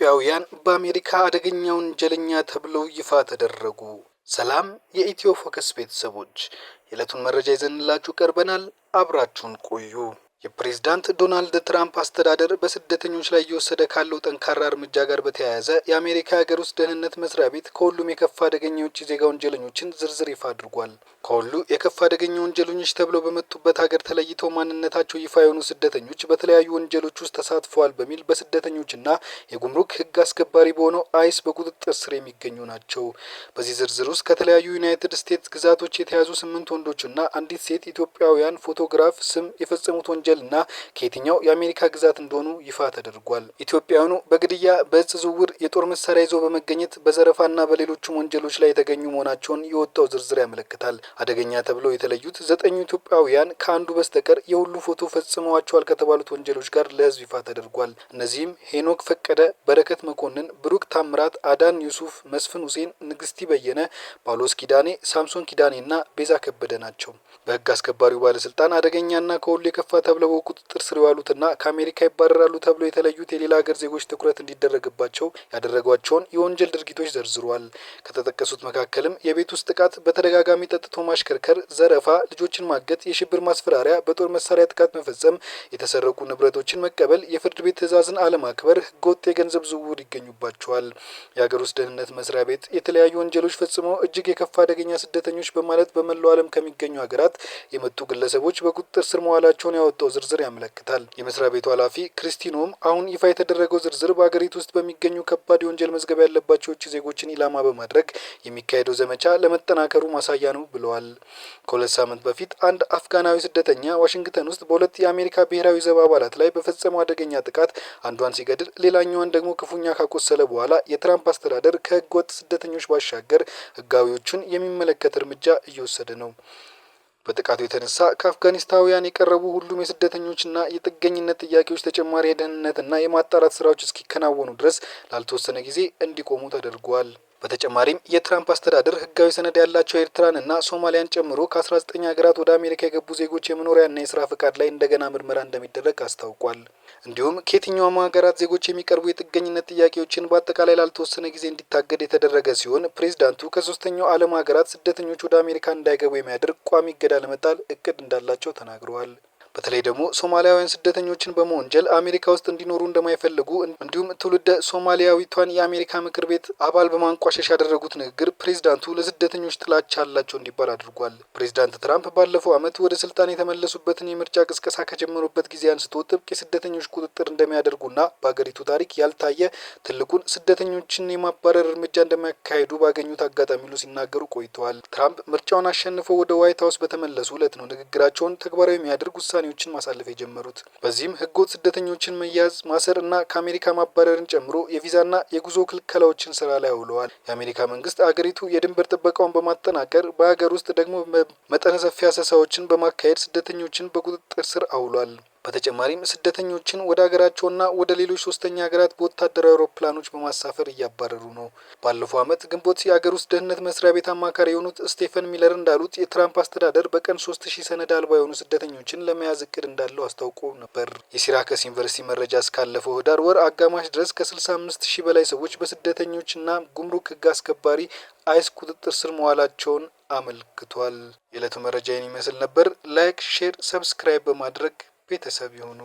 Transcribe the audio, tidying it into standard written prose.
ኢትዮጵያውያን በአሜሪካ አደገኛ ወንጀለኛ ተብለው ይፋ ተደረጉ። ሰላም የኢትዮ ፎከስ ቤተሰቦች፣ የዕለቱን መረጃ ይዘንላችሁ ቀርበናል። አብራችሁን ቆዩ። የፕሬዝዳንት ዶናልድ ትራምፕ አስተዳደር በስደተኞች ላይ እየወሰደ ካለው ጠንካራ እርምጃ ጋር በተያያዘ የአሜሪካ ሀገር ውስጥ ደህንነት መስሪያ ቤት ከሁሉም የከፋ አደገኛ የውጭ ዜጋ ወንጀለኞችን ዝርዝር ይፋ አድርጓል። ከሁሉ የከፋ አደገኛ ወንጀለኞች ተብለው በመጡበት ሀገር ተለይተው ማንነታቸው ይፋ የሆኑ ስደተኞች በተለያዩ ወንጀሎች ውስጥ ተሳትፈዋል በሚል በስደተኞችና የጉምሩክ ሕግ አስከባሪ በሆነው አይስ በቁጥጥር ስር የሚገኙ ናቸው። በዚህ ዝርዝር ውስጥ ከተለያዩ ዩናይትድ ስቴትስ ግዛቶች የተያዙ 8 ወንዶችና አንዲት ሴት ኢትዮጵያውያን ፎቶግራፍ ስም የፈጸሙት ወንጀልና ከየትኛው የአሜሪካ ግዛት እንደሆኑ ይፋ ተደርጓል። ኢትዮጵያውያኑ በግድያ፣ በእጽ ዝውውር፣ የጦር መሳሪያ ይዘው በመገኘት በዘረፋና በሌሎችም ወንጀሎች ላይ የተገኙ መሆናቸውን የወጣው ዝርዝር ያመለክታል። አደገኛ ተብለው የተለዩት 9 ኢትዮጵያውያን ከአንዱ በስተቀር የሁሉ ፎቶ ፈጽመዋቸዋል ከተባሉት ወንጀሎች ጋር ለሕዝብ ይፋ ተደርጓል። እነዚህም ሄኖክ ፈቀደ፣ በረከት መኮንን፣ ብሩክ ታምራት፣ አዳን ዩሱፍ፣ መስፍን ሁሴን፣ ንግስቲ በየነ፣ ጳውሎስ ኪዳኔ፣ ሳምሶን ኪዳኔና ቤዛ ከበደ ናቸው። በሕግ አስከባሪው ባለስልጣን አደገኛና ከሁሉ የከፋ ተብለው በቁጥጥር ስር የዋሉትና ከአሜሪካ ይባረራሉ ተብለው የተለዩት የሌላ ሀገር ዜጎች ትኩረት እንዲደረግባቸው ያደረጓቸውን የወንጀል ድርጊቶች ዘርዝሯል። ከተጠቀሱት መካከልም የቤት ውስጥ ጥቃት፣ በተደጋጋሚ ጠጥቶ ማሽከርከር፣ ዘረፋ፣ ልጆችን ማገት፣ የሽብር ማስፈራሪያ፣ በጦር መሳሪያ ጥቃት መፈጸም፣ የተሰረቁ ንብረቶችን መቀበል፣ የፍርድ ቤት ትዕዛዝን አለማክበር፣ ህገወጥ የገንዘብ ዝውውር ይገኙባቸዋል። የሀገር ውስጥ ደህንነት መስሪያ ቤት የተለያዩ ወንጀሎች ፈጽመው እጅግ የከፋ አደገኛ ስደተኞች በማለት በመላው ዓለም ከሚገኙ ሀገራት የመጡ ግለሰቦች በቁጥጥር ስር መዋላቸውን ያወጣው ዝርዝር ያመለክታል። የመስሪያ ቤቱ ኃላፊ ክሪስቲኖም አሁን ይፋ የተደረገው ዝርዝር በሀገሪቱ ውስጥ በሚገኙ ከባድ የወንጀል መዝገብ ያለባቸው የውጭ ዜጎችን ኢላማ በማድረግ የሚካሄደው ዘመቻ ለመጠናከሩ ማሳያ ነው ብለዋል። ከ2 ሳምንት በፊት አንድ አፍጋናዊ ስደተኛ ዋሽንግተን ውስጥ በሁለት የአሜሪካ ብሔራዊ ዘብ አባላት ላይ በፈጸመው አደገኛ ጥቃት አንዷን ሲገድል ሌላኛዋን ደግሞ ክፉኛ ካቆሰለ በኋላ የትራምፕ አስተዳደር ከህገ ወጥ ስደተኞች ባሻገር ህጋዊዎቹን የሚመለከት እርምጃ እየወሰደ ነው። በጥቃቱ የተነሳ ከአፍጋኒስታውያን የቀረቡ ሁሉም የስደተኞችና የጥገኝነት ጥያቄዎች ተጨማሪ የደህንነትና የማጣራት ስራዎች እስኪከናወኑ ድረስ ላልተወሰነ ጊዜ እንዲቆሙ ተደርጓል። በተጨማሪም የትራምፕ አስተዳደር ህጋዊ ሰነድ ያላቸው ኤርትራንና ሶማሊያን ጨምሮ ከ19 ሀገራት ወደ አሜሪካ የገቡ ዜጎች የመኖሪያና የስራ ፍቃድ ላይ እንደገና ምርመራ እንደሚደረግ አስታውቋል። እንዲሁም ከየትኛውም ሀገራት ዜጎች የሚቀርቡ የጥገኝነት ጥያቄዎችን በአጠቃላይ ላልተወሰነ ጊዜ እንዲታገድ የተደረገ ሲሆን ፕሬዝዳንቱ ከ3ኛው ዓለም ሀገራት ስደተኞች ወደ አሜሪካ እንዳይገቡ የሚያደርግ ቋሚ እገዳ ለመጣል እቅድ እንዳላቸው ተናግረዋል። በተለይ ደግሞ ሶማሊያውያን ስደተኞችን በመወንጀል አሜሪካ ውስጥ እንዲኖሩ እንደማይፈልጉ እንዲሁም ትውልደ ሶማሊያዊቷን የአሜሪካ ምክር ቤት አባል በማንቋሸሽ ያደረጉት ንግግር ፕሬዝዳንቱ ለስደተኞች ጥላቻ አላቸው እንዲባል አድርጓል። ፕሬዝዳንት ትራምፕ ባለፈው ዓመት ወደ ስልጣን የተመለሱበትን የምርጫ ቅስቀሳ ከጀመሩበት ጊዜ አንስቶ ጥብቅ የስደተኞች ቁጥጥር እንደሚያደርጉና በአገሪቱ ታሪክ ያልታየ ትልቁን ስደተኞችን የማባረር እርምጃ እንደሚያካሂዱ ባገኙት አጋጣሚ ሁሉ ሲናገሩ ቆይተዋል። ትራምፕ ምርጫውን አሸንፈው ወደ ዋይት ሀውስ በተመለሱ ዕለት ነው ንግግራቸውን ተግባራዊ የሚያደርግ ውሳኔዎችን ማሳለፍ የጀመሩት። በዚህም ህገወጥ ስደተኞችን መያዝ፣ ማሰር እና ከአሜሪካ ማባረርን ጨምሮ የቪዛና የጉዞ ክልከላዎችን ስራ ላይ አውለዋል። የአሜሪካ መንግስት አገሪቱ የድንበር ጥበቃውን በማጠናከር በሀገር ውስጥ ደግሞ መጠነ ሰፊ አሰሳዎችን በማካሄድ ስደተኞችን በቁጥጥር ስር አውሏል። በተጨማሪም ስደተኞችን ወደ ሀገራቸውና ወደ ሌሎች ሶስተኛ ሀገራት በወታደራዊ አውሮፕላኖች በማሳፈር እያባረሩ ነው። ባለፈው ዓመት ግንቦት የሀገር ውስጥ ደህንነት መስሪያ ቤት አማካሪ የሆኑት ስቴፈን ሚለር እንዳሉት የትራምፕ አስተዳደር በቀን 3000 ሰነድ አልባ የሆኑ ስደተኞችን ለመያዝ እቅድ እንዳለው አስታውቆ ነበር። የሲራከስ ዩኒቨርሲቲ መረጃ እስካለፈው ህዳር ወር አጋማሽ ድረስ ከ65000 በላይ ሰዎች በስደተኞችና ጉምሩክ ህግ አስከባሪ አይስ ቁጥጥር ስር መዋላቸውን አመልክቷል። የዕለቱ መረጃ ይህን ይመስል ነበር። ላይክ፣ ሼር፣ ሰብስክራይብ በማድረግ ቤተሰብ ይሁኑ።